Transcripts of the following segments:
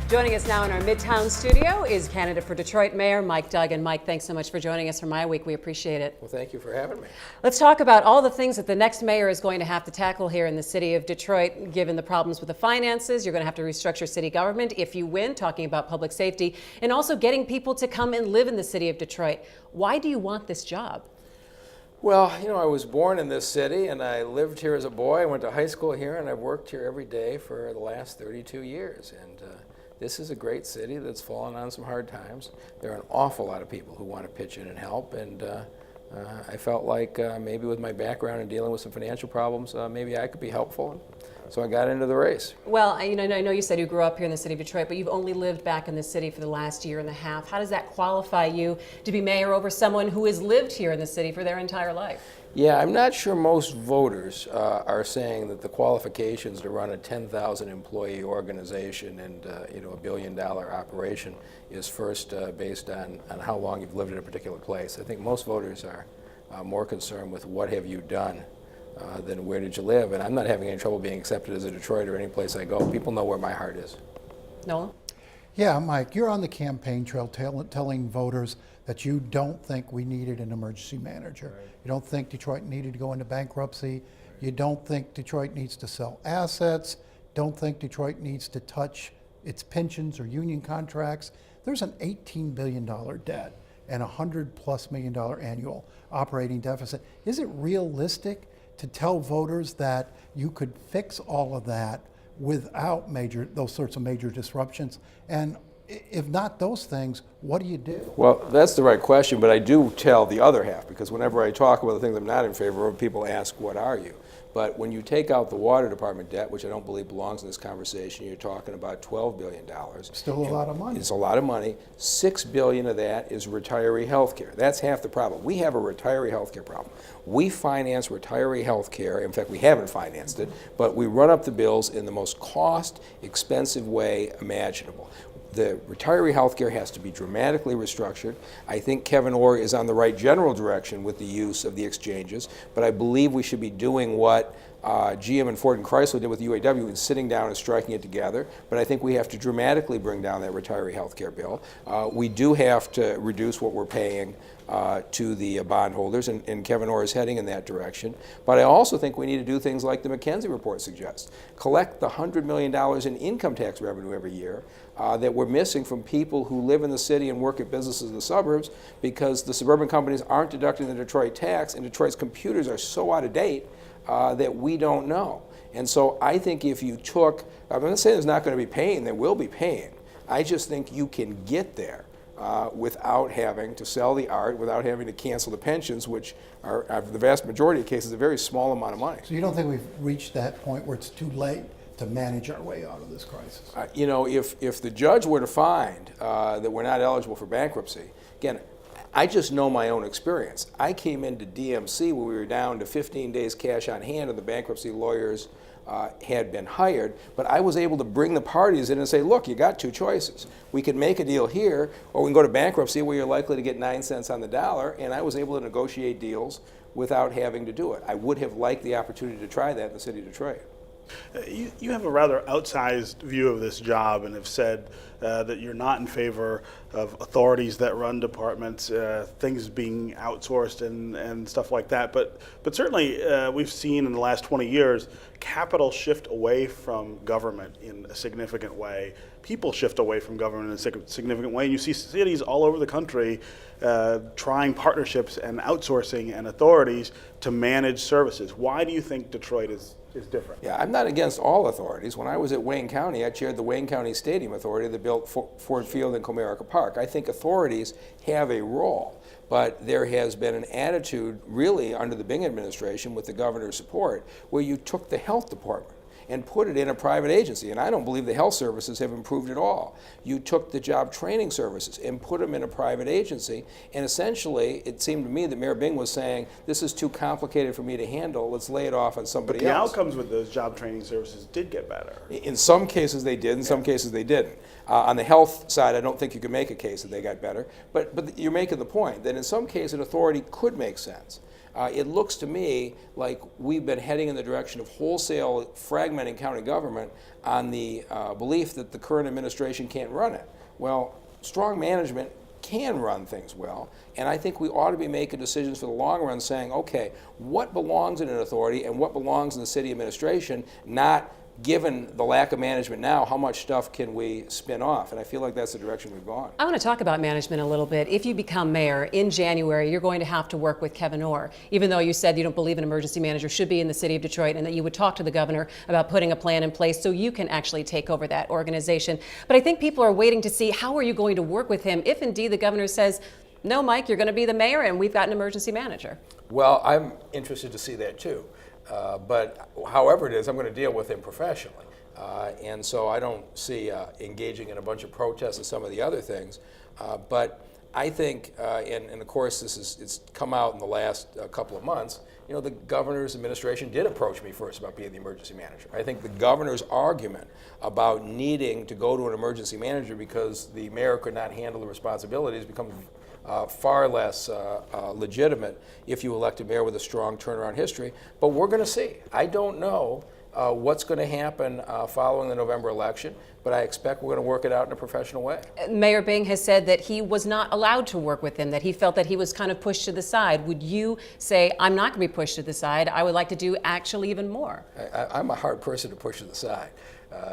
Joining us now in our Midtown studio is candidate for Detroit Mayor Mike Duggan. Mike, thanks so much for joining us for MiWeek. We appreciate it. Well, thank you for having me. Let's talk about all the things that the next mayor is going to have to tackle here in the city of Detroit, given the problems with the finances. You're going to have to restructure city government if you win, talking about public safety, and also getting people to come and live in the city of Detroit. Why do you want this job? Well, you know, I was born in this city and I lived here as a boy. I went to high school here and I've worked here every day for the last 32 years. And this is a great city that's fallen on some hard times. There are an awful lot of people who want to pitch in and help, and I felt like maybe with my background in dealing with some financial problems, maybe I could be helpful. So I got into the race. Well, I know you said you grew up here in the city of Detroit, but you've only lived back in the city for the last year and a half. How does that qualify you to be mayor over someone who has lived here in the city for their entire life? Yeah, I'm not sure most voters are saying that the qualifications to run a 10,000 employee organization and a $1 billion operation is first based on how long you've lived in a particular place. I think most voters are more concerned with what have you done than where did you live. And I'm not having any trouble being accepted as a Detroiter any place I go. People know where my heart is. Nolan? Yeah, Mike, you're on the campaign trail telling voters that you don't think we needed an emergency manager. Right. You don't think Detroit needed to go into bankruptcy. You don't think Detroit needs to sell assets. Don't think Detroit needs to touch its pensions or union contracts. There's an $18 billion debt and $100+ million annual operating deficit. Is it realistic to tell voters that you could fix all of that without those sorts of major disruptions? And if not those things, what do you do? Well, that's the right question, but I do tell the other half, because whenever I talk about the things I'm not in favor of, people ask, what are you? But when you take out the water department debt, which I don't believe belongs in this conversation, you're talking about $12 billion. Still a lot of money. It's a lot of money. $6 billion of that is retiree health care. That's half the problem. We have a retiree health care problem. We finance retiree health care. In fact, we haven't financed it, but we run up the bills in the most cost-expensive way imaginable. The retiree health care has to be dramatically restructured. I think Kevyn Orr is on the right general direction with the use of the exchanges, but I believe we should be doing what GM and Ford and Chrysler did with UAW, and sitting down and striking it together. But I think we have to dramatically bring down that retiree health care bill. We do have to reduce what we're paying to the bondholders, and Kevyn Orr is heading in that direction. But I also think we need to do things like the McKinsey report suggests. Collect the $100 million in income tax revenue every year that we're missing from people who live in the city and work at businesses in the suburbs, because the suburban companies aren't deducting the Detroit tax, and Detroit's computers are so out of date that we don't know. And so I think if you took, I'm not saying there's not going to be pain, there will be pain. I just think you can get there without having to sell the art, without having to cancel the pensions, which are, for the vast majority of cases, a very small amount of money. So you don't think we've reached that point where it's too late to manage our way out of this crisis? If the judge were to find that we're not eligible for bankruptcy, again, I just know my own experience. I came into DMC where we were down to 15 days cash on hand and the bankruptcy lawyers had been hired, but I was able to bring the parties in and say, look, you got two choices. We can make a deal here, or we can go to bankruptcy where you're likely to get 9 cents on the dollar, and I was able to negotiate deals without having to do it. I would have liked the opportunity to try that in the city of Detroit. You have a rather outsized view of this job and have said that you're not in favor of authorities that run departments, things being outsourced and stuff like that. But certainly we've seen in the last 20 years capital shift away from government in a significant way. People shift away from government in a significant way. And you see cities all over the country trying partnerships and outsourcing and authorities to manage services. Why do you think Detroit is different? Yeah, I'm not against all authorities. When I was at Wayne County, I chaired the Wayne County Stadium Authority that built Ford Field and Comerica Park. I think authorities have a role, but there has been an attitude really under the Bing administration with the governor's support where you took the health department and put it in a private agency. And I don't believe the health services have improved at all. You took the job training services and put them in a private agency, and essentially it seemed to me that Mayor Bing was saying, this is too complicated for me to handle, let's lay it off on somebody else. But the outcomes with those job training services did get better. In some cases they did, in some cases they didn't. On the health side, I don't think you can make a case that they got better, but you're making the point that in some cases an authority could make sense. It looks to me like we've been heading in the direction of wholesale fragmenting county government on the belief that the current administration can't run it. Well, strong management can run things well, and I think we ought to be making decisions for the long run saying, okay, what belongs in an authority and what belongs in the city administration, not given the lack of management now, how much stuff can we spin off? And I feel like that's the direction we've gone. I want to talk about management a little bit. If you become mayor in January, you're going to have to work with Kevyn Orr, even though you said you don't believe an emergency manager should be in the city of Detroit and that you would talk to the governor about putting a plan in place so you can actually take over that organization. But I think people are waiting to see how are you going to work with him if indeed the governor says, no, Mike, you're going to be the mayor and we've got an emergency manager. Well, I'm interested to see that too. But however it is, I'm going to deal with him professionally. And so I don't see engaging in a bunch of protests and some of the other things. But I think, and of course it's come out in the last couple of months, you know, the governor's administration did approach me first about being the emergency manager. I think the governor's argument about needing to go to an emergency manager because the mayor could not handle the responsibilities becomes far less legitimate if you elect a mayor with a strong turnaround history. But we're going to see. I don't know what's going to happen following the November election, but I expect we're going to work it out in a professional way. Mayor Bing has said that he was not allowed to work with him, that he felt that he was kind of pushed to the side. Would you say, I'm not going to be pushed to the side, I would like to do actually even more? I'm a hard person to push to the side.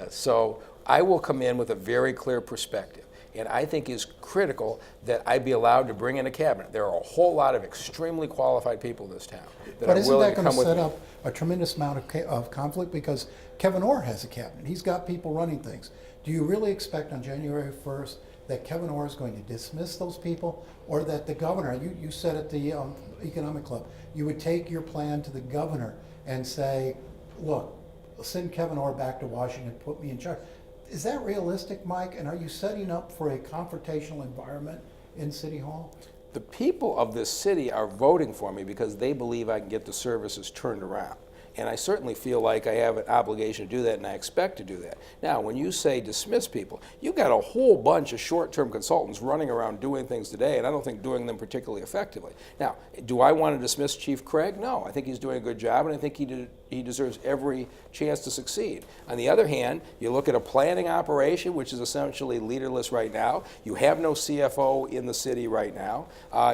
So I will come in with a very clear perspective. And I think is critical that I be allowed to bring in a cabinet. There are a whole lot of extremely qualified people in this town that But are isn't willing that to going come to with set me. up a tremendous amount of conflict? Because Kevyn Orr has a cabinet. He's got people running things. Do you really expect on January 1st that Kevyn Orr is going to dismiss those people, or that the governor, you said at the Economic Club, you would take your plan to the governor and say, look, send Kevyn Orr back to Washington, put me in charge. Is that realistic, Mike? And are you setting up for a confrontational environment in City Hall? The people of this city are voting for me because they believe I can get the services turned around. And I certainly feel like I have an obligation to do that, and I expect to do that. Now, when you say dismiss people, you've got a whole bunch of short-term consultants running around doing things today, and I don't think doing them particularly effectively. Now, do I want to dismiss Chief Craig? No, I think he's doing a good job, and I think he deserves every chance to succeed. On the other hand, you look at a planning operation, which is essentially leaderless right now. You have no CFO in the city right now.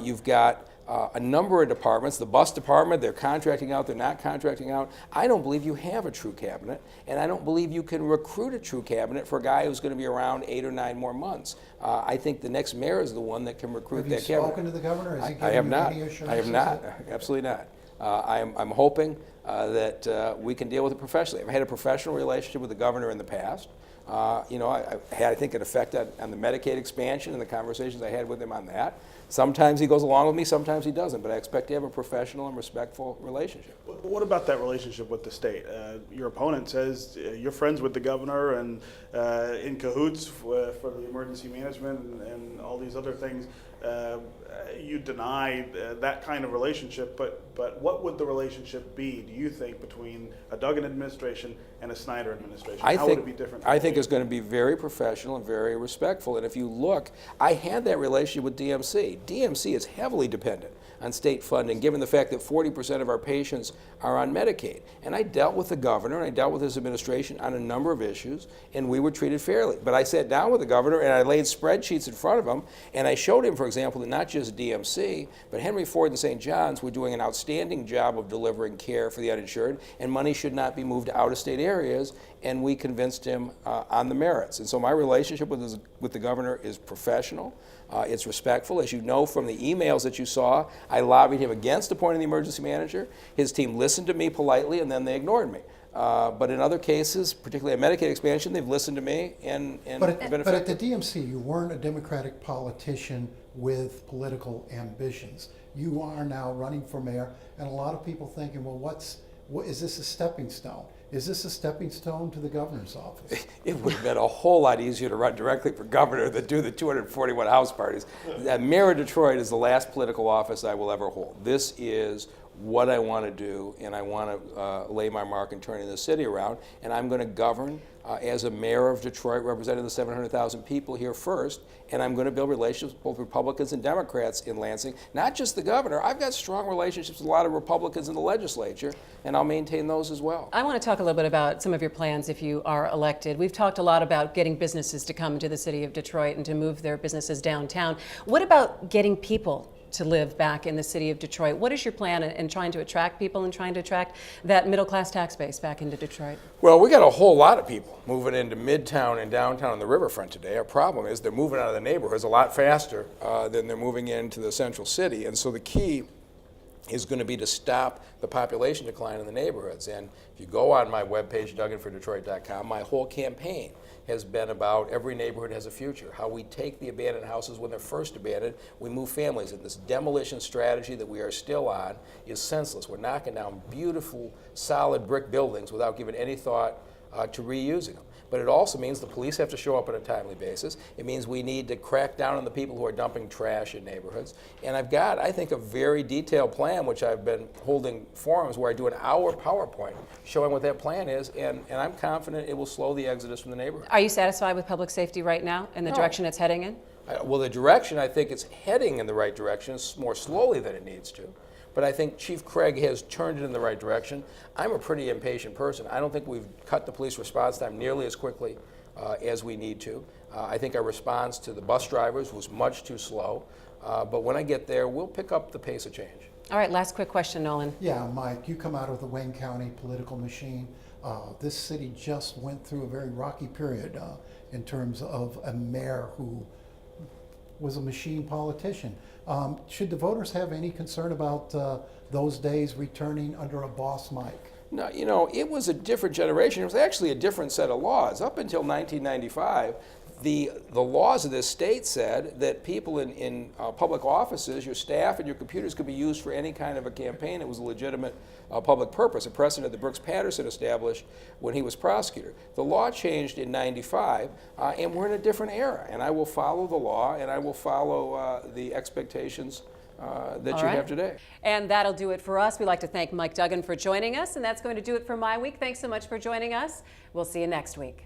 You've got a number of departments, the bus department, they're contracting out, they're not contracting out. I don't believe you have a true cabinet, and I don't believe you can recruit a true cabinet for a guy who's going to be around 8 or 9 more months. I think the next mayor is the one that can recruit that cabinet. Have you spoken to the governor? Has he I have given you not. any assurances? I have not. Absolutely not. I'm hoping that we can deal with it professionally. I've had a professional relationship with the governor in the past. You know, I had, I think, an effect on the Medicaid expansion and the conversations I had with him on that. Sometimes he goes along with me, sometimes he doesn't, but I expect to have a professional and respectful relationship. What about that relationship with the state? Your opponent says you're friends with the governor and in cahoots for the emergency management and all these other things. You deny that kind of relationship, but what would the relationship be, do you think, between a Duggan administration and a Snyder administration? How would it be different? I think it's going to be very professional and very respectful. And if you look, I had that relationship with DMC. DMC is heavily dependent on state funding, given the fact that 40% of our patients are on Medicaid. And I dealt with the governor and I dealt with his administration on a number of issues, and we were treated fairly. But I sat down with the governor and I laid spreadsheets in front of him, and I showed him, for example, that not just DMC, but Henry Ford and St. John's were doing an outstanding job of delivering care for the uninsured, and money should not be moved to out-of-state areas, and we convinced him on the merits. And so my relationship with the governor is professional. It's respectful. As you know from the emails that you saw, I lobbied him against appointing the emergency manager. His team listened to me politely, and then they ignored me. But in other cases, particularly a Medicaid expansion, they've listened to me and been effective. But at the DMC, you weren't a Democratic politician with political ambitions. You are now running for mayor, and a lot of people thinking, well, what is this a stepping stone? Is this a stepping stone to the governor's office? It would have been a whole lot easier to run directly for governor than do the 241 House parties. Mayor of Detroit is the last political office I will ever hold. This is what I want to do, and I want to lay my mark in turning the city around, and I'm going to govern as a mayor of Detroit, representing the 700,000 people here first, and I'm going to build relationships with both Republicans and Democrats in Lansing, not just the governor. I've got strong relationships with a lot of Republicans in the legislature, and I'll maintain those as well. I want to talk a little bit about some of your plans if you are elected. We've talked a lot about getting businesses to come to the city of Detroit and to move their businesses downtown. What about getting people to live back in the city of Detroit? What is your plan in trying to attract people and trying to attract that middle-class tax base back into Detroit? Well, we got a whole lot of people moving into Midtown and downtown and the riverfront today. Our problem is they're moving out of the neighborhoods a lot faster than they're moving into the central city. And so the key is going to be to stop the population decline in the neighborhoods. And if you go on my webpage, DugganForDetroit.com, my whole campaign has been about every neighborhood has a future, how we take the abandoned houses when they're first abandoned, we move families in. This demolition strategy that we are still on is senseless. We're knocking down beautiful, solid brick buildings without giving any thought to reusing them. But it also means the police have to show up on a timely basis. It means we need to crack down on the people who are dumping trash in neighborhoods. And I've got, I think, a very detailed plan, which I've been holding forums where I do an hour PowerPoint showing what that plan is, and I'm confident it will slow the exodus from the neighborhood. Are you satisfied with public safety right now and the direction it's heading in? Well, the direction, I think it's heading in the right direction, it's more slowly than it needs to. But I think Chief Craig has turned it in the right direction. I'm a pretty impatient person. I don't think we've cut the police response time nearly as quickly as we need to. I think our response to the bus drivers was much too slow. But when I get there, we'll pick up the pace of change. All right, last quick question, Nolan. Yeah, Mike, you come out of the Wayne County political machine. This city just went through a very rocky period in terms of a mayor who was a machine politician. Should the voters have any concern about those days returning under a boss Mike? No, you know, it was a different generation. It was actually a different set of laws. Up until 1995, the laws of this state said that people in public offices, your staff and your computers could be used for any kind of a campaign. It was a legitimate public purpose, a precedent that Brooks Patterson established when he was prosecutor. The law changed in 95, and we're in a different era. And I will follow the law, and I will follow the expectations that you have today. And that'll do it for us. We'd like to thank Mike Duggan for joining us, and that's going to do it for MiWeek. Thanks so much for joining us. We'll see you next week.